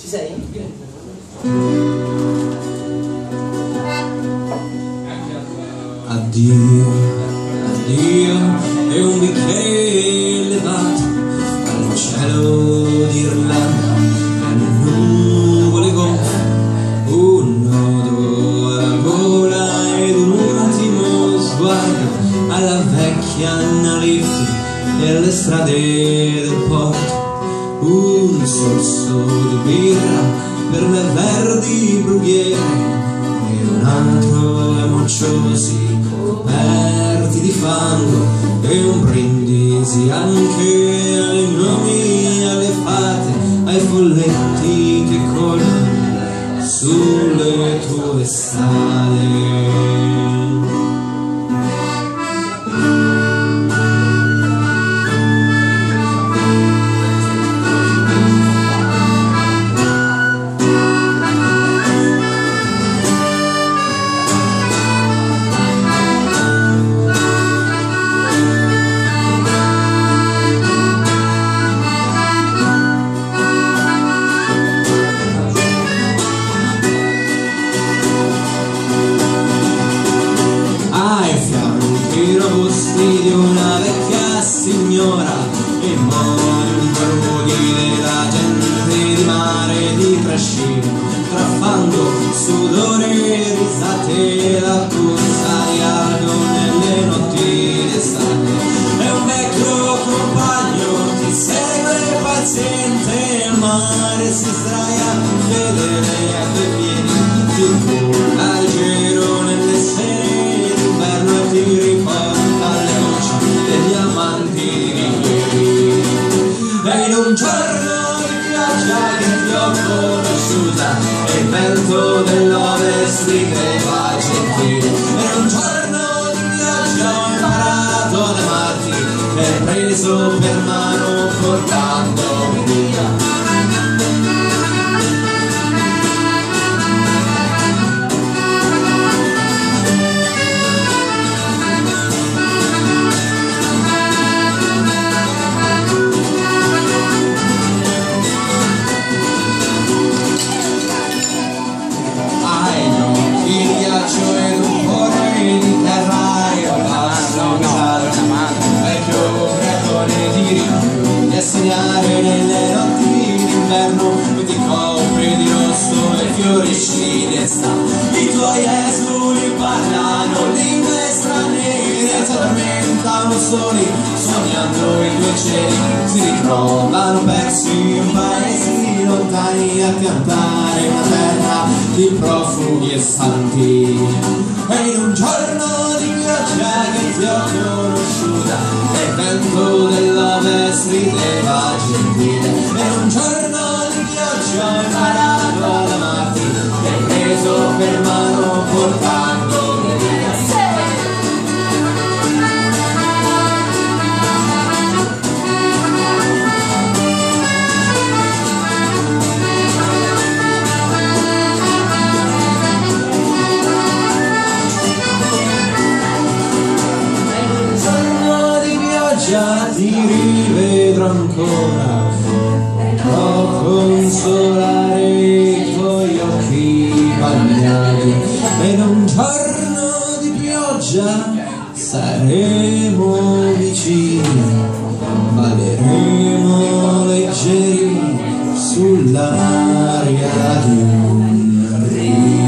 Ci sei? Addio, addio, e un bicchiere elevato al cielo d'Irlanda, alle nuvole gonfie, un nodo alla gola ed un ultimo sguardo alla vecchia Annalifti e le strade del porto, un sorso di birra per le verdi brughiere e un altro mocciosi coperti di fango e un brindisi anche alle nomi, alle fate, ai folletti che colano sulle tue strade. Di una vecchia signora e mori un crudele della gente di mare di trascino, tra fango, sudore e risate, la corsaria nelle notti d'estate. E un vecchio compagno ti segue paziente, il mare si sdraia fedele a tuoi piedi, ti incolla leggero nelle sere d'inverno e ti riporta alle voci degli amanti di ieri. E in un giorno di pioggia che ti ho conosciuta e il vento dell'ovest rideva gentile, e in un giorno di pioggia ho imparato ad amarti e preso per mano portandomi via. Ed un cuore di terra e un passo vecchio bretone di rifiuti a segnare nelle notti d'inverno, ti copri di rosso e fiorisci d'estate. I tuoi esuli parlano lingue straniere, ti addormentano soli sognando i tuoi cieli, si ritrovano persi in paesi lontani a piantare una terra di profughi e santi. E in un giorno di pioggia che ti ho conosciuta e il vento dell'ovest rideva gentile, e in un giorno di pioggia ho imparato ad amarti e preso per mano portandomi via. Ti rivedrò ancora, potrò consolare i tuoi occhi bagnati, ed un giorno di pioggia saremo vicini, balleremo leggeri sull'aria di un rio.